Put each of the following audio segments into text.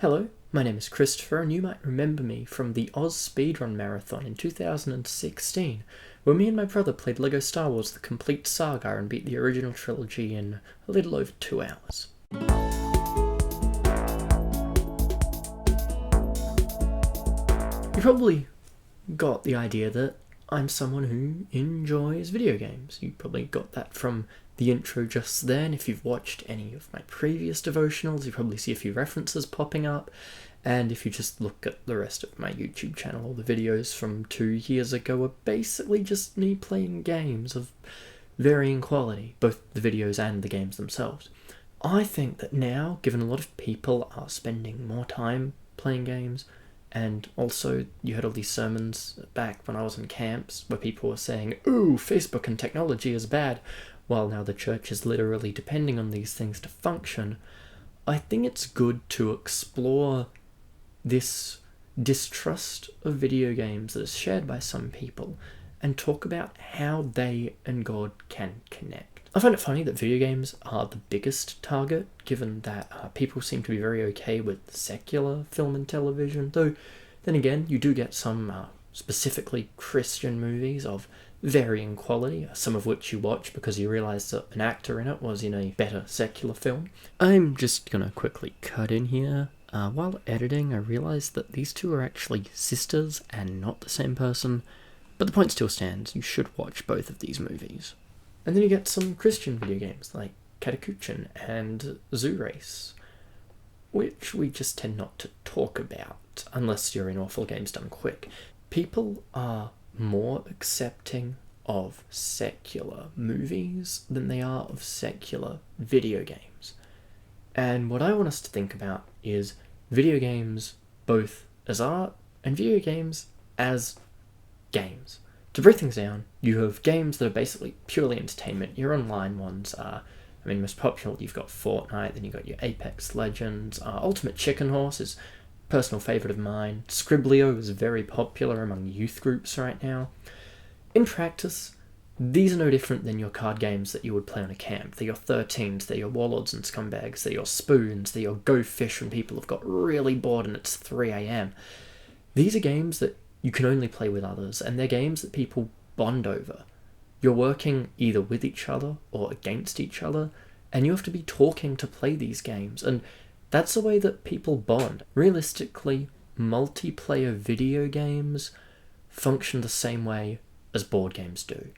Hello, my name is Christopher, and you might remember me from the Oz Speedrun Marathon in 2016, where me and my brother played LEGO Star Wars The Complete Saga and beat the original trilogy in a little over 2 hours. You probably got the idea that I'm someone who enjoys video games. You probably got that from the intro just then. If you've watched any of my previous devotionals, you probably see a few references popping up. And if you just look at the rest of my YouTube channel, all the videos from 2 years ago are basically just me playing games of varying quality, both the videos and the games themselves. I think that now, given a lot of people are spending more time playing games, and also you had all these sermons back when I was in camps where people were saying, "Ooh, Facebook and technology is bad," while now the church is literally depending on these things to function. I think it's good to explore this distrust of video games that is shared by some people and talk about how they and God can connect. I find it funny that video games are the biggest target, given that people seem to be very okay with secular film and television, though then again you do get some specifically Christian movies of varying quality, some of which you watch because you realise that an actor in it was in a better secular film. I'm just gonna quickly cut in here. While editing, I realised that these two are actually sisters and not the same person, but the point still stands, you should watch both of these movies. And then you get some Christian video games like Katakuchin and Zoo Race, which we just tend not to talk about unless you're in awful games done quick. People are more accepting of secular movies than they are of secular video games. And what I want us to think about is video games both as art and video games as games. To break things down, you have games that are basically purely entertainment. Your online ones are, most popular, you've got Fortnite, then you've got your Apex Legends. Ultimate Chicken Horse is a personal favourite of mine. Scriblio is very popular among youth groups right now. In practice, these are no different than your card games that you would play on a camp. They're your 13s, they're your Warlords and Scumbags, they're your Spoons, they're your Go Fish when people have got really bored and it's 3 a.m. These are games that you can only play with others, and they're games that people bond over. You're working either with each other or against each other, and you have to be talking to play these games, and that's the way that people bond. Realistically, multiplayer video games function the same way as board games do.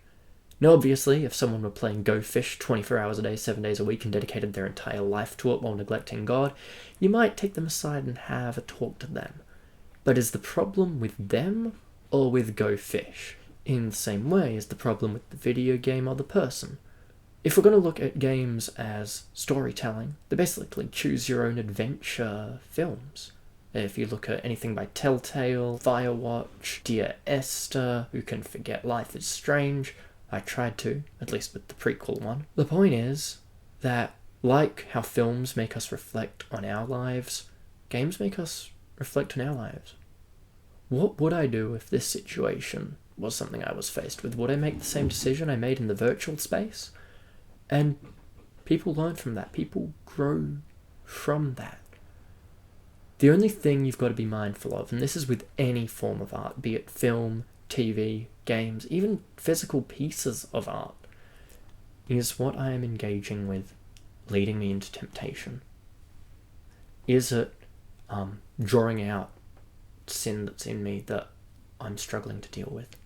Now obviously, if someone were playing Go Fish 24 hours a day, 7 days a week, and dedicated their entire life to it while neglecting God, you might take them aside and have a talk to them. But is the problem with them or with Go Fish? In the same way is the problem with the video game or the person. If we're going to look at games as storytelling, they're basically choose-your-own-adventure films. If you look at anything by Telltale, Firewatch, Dear Esther, Who Can Forget Life is Strange, I tried to, at least with the prequel one. The point is that, like how films make us reflect on our lives, games make us reflect on our lives. What would I do if this situation was something I was faced with? Would I make the same decision I made in the virtual space? And people learn from that. People grow from that. The only thing you've got to be mindful of, and this is with any form of art, be it film, TV, games, even physical pieces of art, is what I am engaging with leading me into temptation? Is it drawing out sin that's in me that I'm struggling to deal with?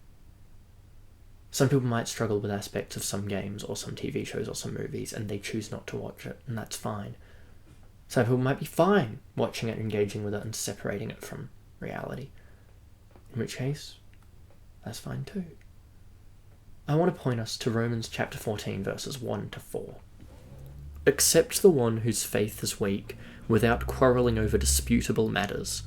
Some people might struggle with aspects of some games or some TV shows or some movies and they choose not to watch it, and that's fine. Some people might be fine watching it, engaging with it and separating it from reality, in which case, that's fine too. I want to point us to Romans chapter 14 verses 1 to 4. Accept the one whose faith is weak without quarrelling over disputable matters.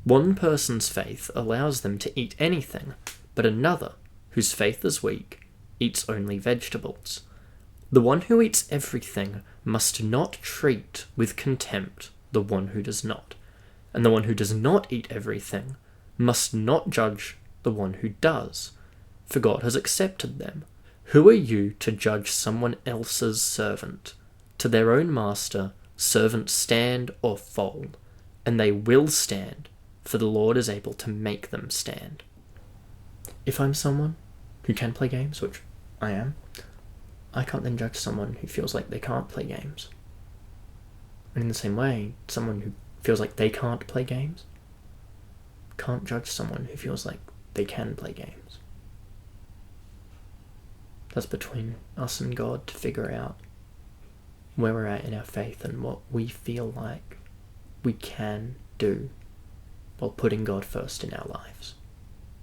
One person's faith allows them to eat anything, but another, whose faith is weak, eats only vegetables. The one who eats everything must not treat with contempt the one who does not, and the one who does not eat everything must not judge the one who does, for God has accepted them. Who are you to judge someone else's servant? To their own master, servants stand or fall. and they will stand, for the Lord is able to make them stand. If I'm someone who can play games, which I am, I can't then judge someone who feels like they can't play games. And in the same way, someone who feels like they can't play games can't judge someone who feels like they can play games. That's between us and God to figure out where we're at in our faith and what we feel like we can do while putting God first in our lives.